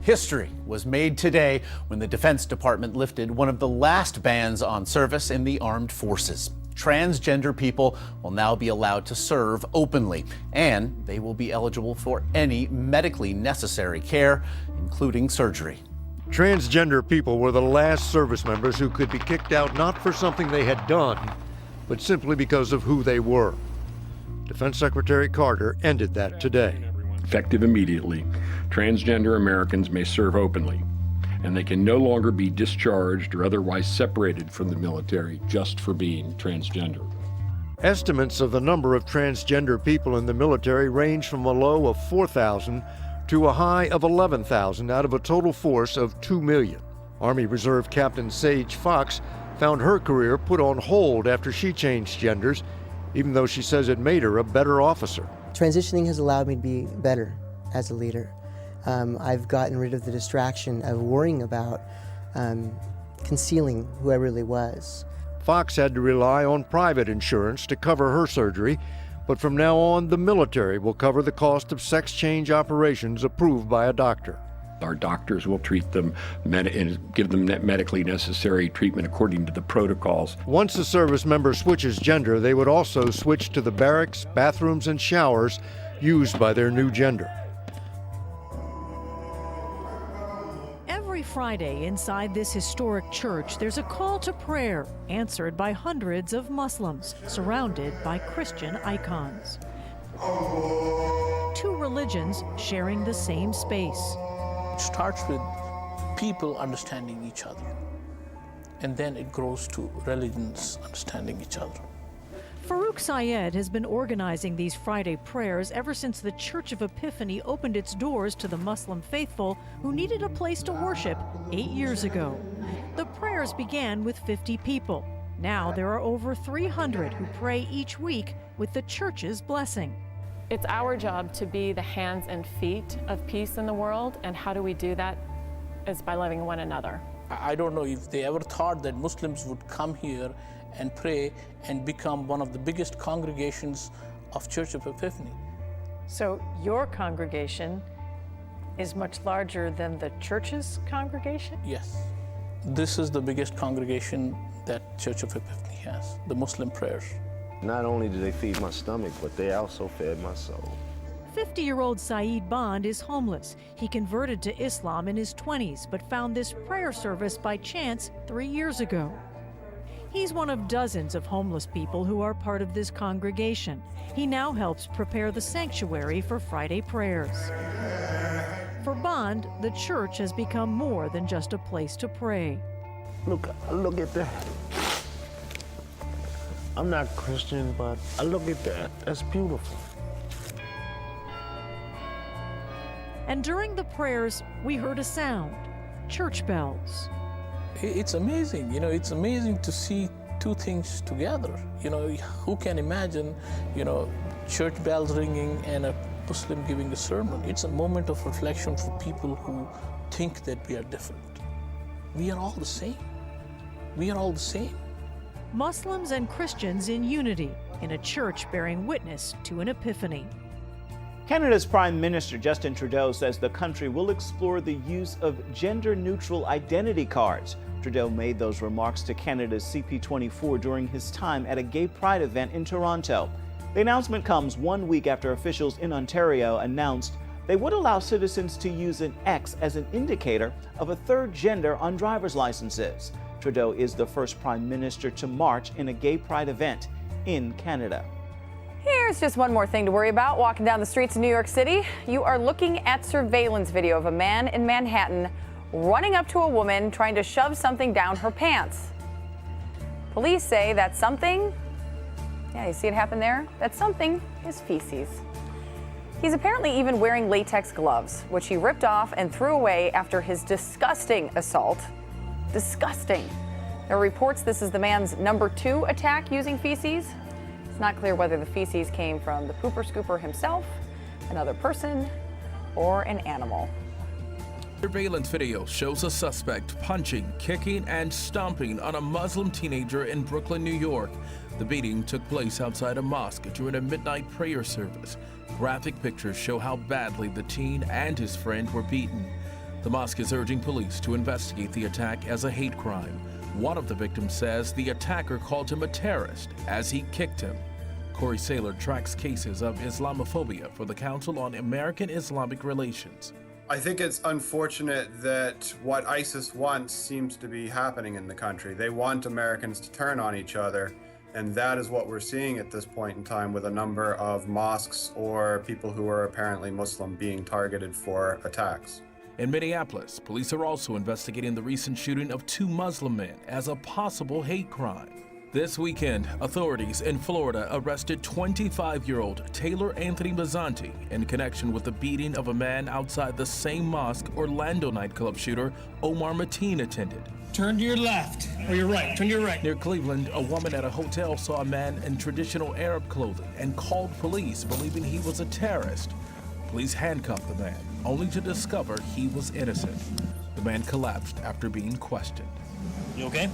History was made today when the Defense Department lifted one of the last bans on service in the armed forces. Transgender people will now be allowed to serve openly, and they will be eligible for any medically necessary care, including surgery. Transgender people were the last service members who could be kicked out not for something they had done, but simply because of who they were. Defense Secretary Carter ended that today. Effective immediately, transgender Americans may serve openly, and they can no longer be discharged or otherwise separated from the military just for being transgender. Estimates of the number of transgender people in the military range from a low of 4,000 to a high of 11,000 out of a total force of 2 million. Army Reserve Captain Sage Fox found her career put on hold after she changed genders, even though she says it made her a better officer. Transitioning has allowed me to be better as a leader. I've gotten rid of the distraction of worrying about concealing who I really was. Fox had to rely on private insurance to cover her surgery, but from now on, the military will cover the cost of sex change operations approved by a doctor. Our doctors will treat them and give them medically necessary treatment according to the protocols. Once a service member switches gender, they would also switch to the barracks, bathrooms, and showers used by their new gender. Every Friday inside this historic church, there's a call to prayer answered by hundreds of Muslims surrounded by Christian icons. Two religions sharing the same space. It starts with people understanding each other, and then it grows to religions understanding each other. Farouk Syed has been organizing these Friday prayers ever since the Church of Epiphany opened its doors to the Muslim faithful who needed a place to worship 8 years ago. The prayers began with 50 people. Now there are over 300 who pray each week with the church's blessing. It's our job to be the hands and feet of peace in the world, and how do we do that? Is by loving one another. I don't know if they ever thought that Muslims would come here and pray and become one of the biggest congregations of Church of Epiphany. So your congregation is much larger than the church's congregation? Yes. This is the biggest congregation that Church of Epiphany has, the Muslim prayers. Not only do they feed my stomach, but they also fed my soul. 50-year-old Saeed Bond is homeless. He converted to Islam in his 20s, but found this prayer service by chance 3 years ago. He's one of dozens of homeless people who are part of this congregation. He now helps prepare the sanctuary for Friday prayers. For Bond, the church has become more than just a place to pray. Look at that. I'm not Christian, but I look at that. That's beautiful. And during the prayers, we heard a sound, church bells. It's amazing, it's amazing to see two things together. Who can imagine, church bells ringing and a Muslim giving a sermon? It's a moment of reflection for people who think that we are different. We are all the same. We are all the same. Muslims and Christians in unity in a church bearing witness to an epiphany. Canada's Prime Minister Justin Trudeau says the country will explore the use of gender-neutral identity cards. Trudeau made those remarks to Canada's CP24 during his time at a gay pride event in Toronto. The announcement comes 1 week after officials in Ontario announced they would allow citizens to use an X as an indicator of a third gender on driver's licenses. Trudeau is the first Prime Minister to march in a gay pride event in Canada. Here's just one more thing to worry about walking down the streets of New York City. You are looking at surveillance video of a man in Manhattan running up to a woman trying to shove something down her pants. Police say that something, you see it happen there? That something is feces. He's apparently even wearing latex gloves, which he ripped off and threw away after his disgusting assault. Disgusting. There are reports this is the man's #2 attack using feces. It's not clear whether the feces came from the pooper scooper himself, another person, or an animal. Surveillance video shows a suspect punching, kicking, and stomping on a Muslim teenager in Brooklyn, New York. The beating took place outside a mosque during a midnight prayer service. Graphic pictures show how badly the teen and his friend were beaten. The mosque is urging police to investigate the attack as a hate crime. One of the victims says the attacker called him a terrorist as he kicked him. Corey Saylor tracks cases of Islamophobia for the Council on American Islamic Relations. I think it's unfortunate that what ISIS wants seems to be happening in the country. They want Americans to turn on each other, and that is what we're seeing at this point in time with a number of mosques or people who are apparently Muslim being targeted for attacks. In Minneapolis, police are also investigating the recent shooting of 2 Muslim men as a possible hate crime. This weekend, authorities in Florida arrested 25-year-old Taylor Anthony Mazzanti in connection with the beating of a man outside the same mosque Orlando nightclub shooter Omar Mateen attended. Turn to your left, or your right, turn to your right. Near Cleveland, a woman at a hotel saw a man in traditional Arab clothing and called police, believing he was a terrorist. Police handcuffed the man, only to discover he was innocent. The man collapsed after being questioned. You okay?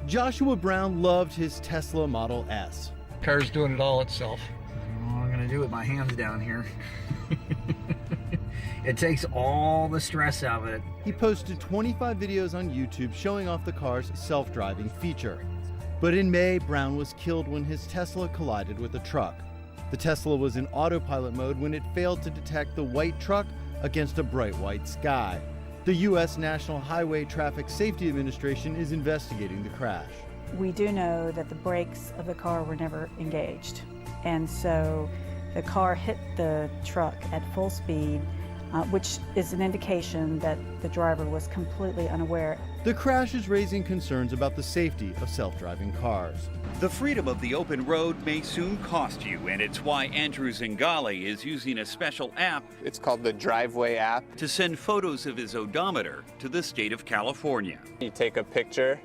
Joshua Brown loved his Tesla Model S. Car's doing it all itself. All I'm gonna do with my hands down here. It takes all the stress out of it. He posted 25 videos on YouTube showing off the car's self-driving feature. But in May, Brown was killed when his Tesla collided with a truck. The Tesla was in autopilot mode when it failed to detect the white truck against a bright white sky. The U.S. National Highway Traffic Safety Administration is investigating the crash. We do know that the brakes of the car were never engaged. And so the car hit the truck at full speed, which is an indication that the driver was completely unaware. The crash is raising concerns about the safety of self-driving cars. The freedom of the open road may soon cost you, and it's why Andrew Zingale is using a special app. It's called the Driveway app. To send photos of his odometer to the state of California. You take a picture,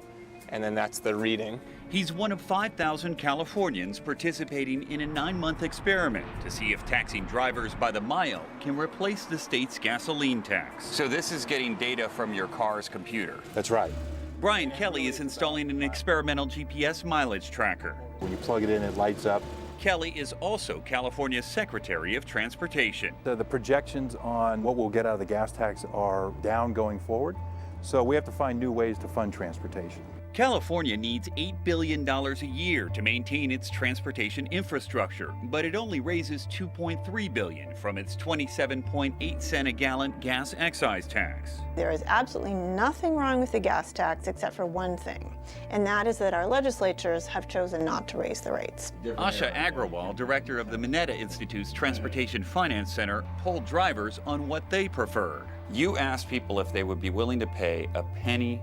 and then that's the reading. He's one of 5,000 Californians participating in a 9-month experiment to see if taxing drivers by the mile can replace the state's gasoline tax. So this is getting data from your car's computer. That's right. Brian Kelly is installing an experimental GPS mileage tracker. When you plug it in, it lights up. Kelly is also California's Secretary of Transportation. The projections on what we'll get out of the gas tax are down going forward, so we have to find new ways to fund transportation. California needs $8 billion a year to maintain its transportation infrastructure, but it only raises $2.3 billion from its 27.8 cent a gallon gas excise tax. There is absolutely nothing wrong with the gas tax except for one thing, and that is that our legislatures have chosen not to raise the rates. Asha Agrawal, director of the Mineta Institute's Transportation Finance Center, polled drivers on what they preferred. You asked people if they would be willing to pay a penny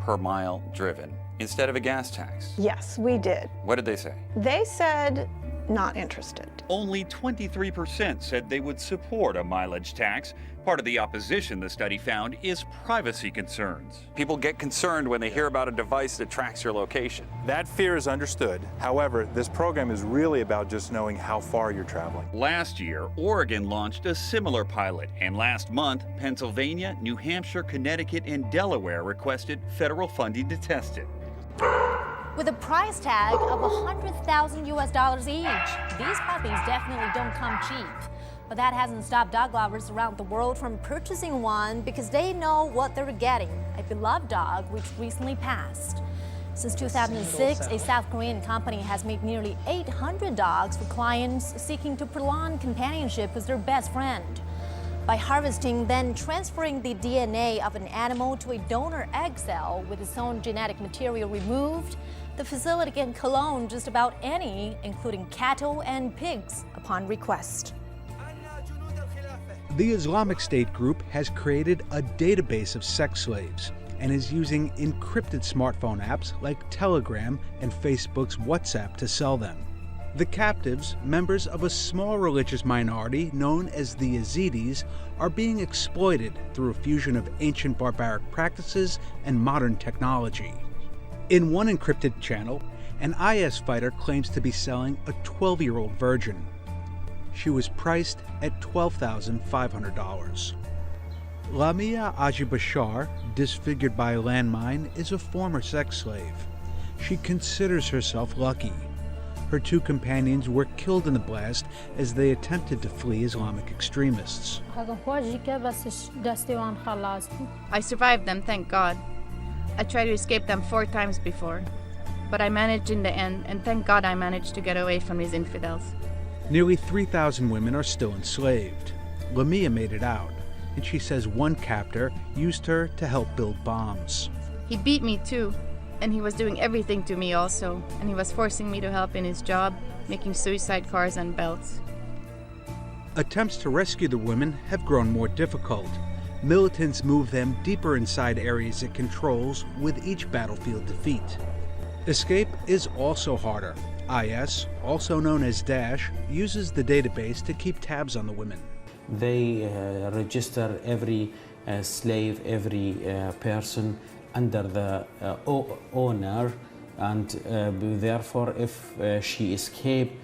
per mile driven instead of a gas tax. Yes, we did. What did they say? They said not interested. Only 23% said they would support a mileage tax. Part of the opposition, the study found, is privacy concerns. People get concerned when they hear about a device that tracks your location. That fear is understood. However, this program is really about just knowing how far you're traveling. Last year, Oregon launched a similar pilot, and last month, Pennsylvania, New Hampshire, Connecticut, and Delaware requested federal funding to test it. With a price tag of $100,000 US each, these puppies definitely don't come cheap. But that hasn't stopped dog lovers around the world from purchasing one because they know what they're getting, a beloved dog which recently passed. Since 2006, a South Korean company has made nearly 800 dogs for clients seeking to prolong companionship as their best friend. By harvesting, then transferring the DNA of an animal to a donor egg cell with its own genetic material removed, the facility can clone just about any, including cattle and pigs, upon request. The Islamic State group has created a database of sex slaves and is using encrypted smartphone apps like Telegram and Facebook's WhatsApp to sell them. The captives, members of a small religious minority known as the Yazidis, are being exploited through a fusion of ancient barbaric practices and modern technology. In one encrypted channel, an IS fighter claims to be selling a 12-year-old virgin. She was priced at $12,500. Lamia Ajibashar, disfigured by a landmine, is a former sex slave. She considers herself lucky. Her 2 companions were killed in the blast as they attempted to flee Islamic extremists. I survived them, thank God. I tried to escape them 4 times before, but I managed in the end, and thank God I managed to get away from these infidels. Nearly 3,000 women are still enslaved. Lamia made it out, and she says one captor used her to help build bombs. He beat me too, and he was doing everything to me also, and he was forcing me to help in his job, making suicide cars and belts. Attempts to rescue the women have grown more difficult. Militants move them deeper inside areas it controls with each battlefield defeat. Escape is also harder. IS, also known as Daesh, uses the database to keep tabs on the women. They register every slave, every person under the owner, and therefore if she escaped,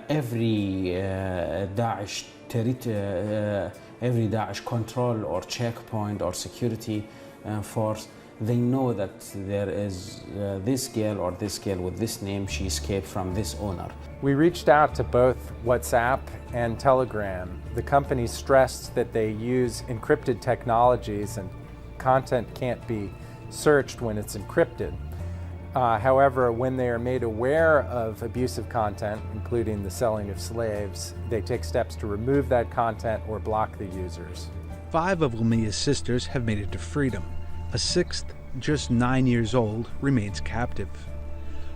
every Daesh every Daesh control or checkpoint or security force, they know that there is this girl or this girl with this name, she escaped from this owner. We reached out to both WhatsApp and Telegram. The companies stressed that they use encrypted technologies and content can't be searched when it's encrypted. However, when they are made aware of abusive content, including the selling of slaves, they take steps to remove that content or block the users. 5 of Lamia's sisters have made it to freedom. A 6th, just 9 years old, remains captive.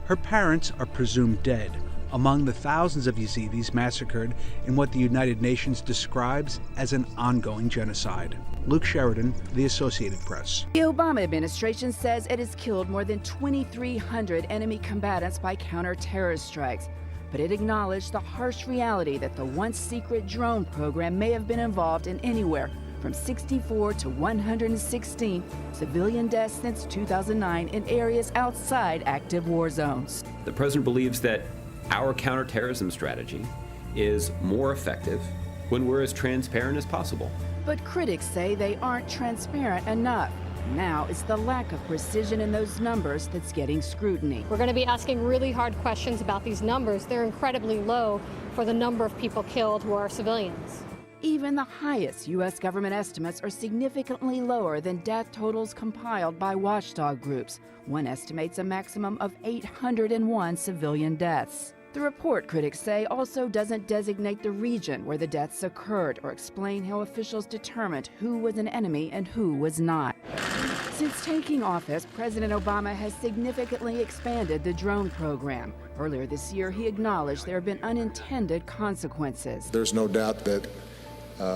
Her parents are presumed dead, among the thousands of Yazidis massacred in what the United Nations describes as an ongoing genocide. Luke Sheridan, The Associated Press. The Obama administration says it has killed more than 2,300 enemy combatants by counter-terrorist strikes, but it acknowledged the harsh reality that the once secret drone program may have been involved in anywhere from 64 to 116 civilian deaths since 2009 in areas outside active war zones. The president believes that our counterterrorism strategy is more effective when we're as transparent as possible. But critics say they aren't transparent enough. Now it's the lack of precision in those numbers that's getting scrutiny. We're going to be asking really hard questions about these numbers. They're incredibly low for the number of people killed who are civilians. Even the highest U.S. government estimates are significantly lower than death totals compiled by watchdog groups. One estimates a maximum of 801 civilian deaths. The report, critics say, also doesn't designate the region where the deaths occurred or explain how officials determined who was an enemy and who was not. Since taking office, President Obama has significantly expanded the drone program. Earlier this year, he acknowledged there have been unintended consequences. There's no doubt that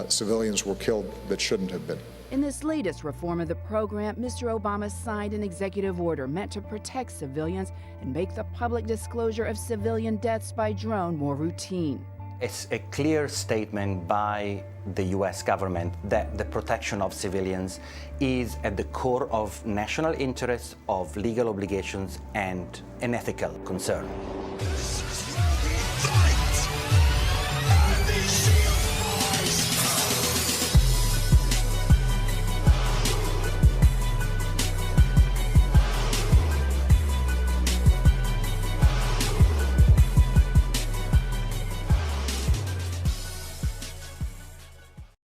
civilians were killed that shouldn't have been. In this latest reform of the program, Mr. Obama signed an executive order meant to protect civilians and make the public disclosure of civilian deaths by drone more routine. It's a clear statement by the U.S. government that the protection of civilians is at the core of national interests, of legal obligations, and an ethical concern.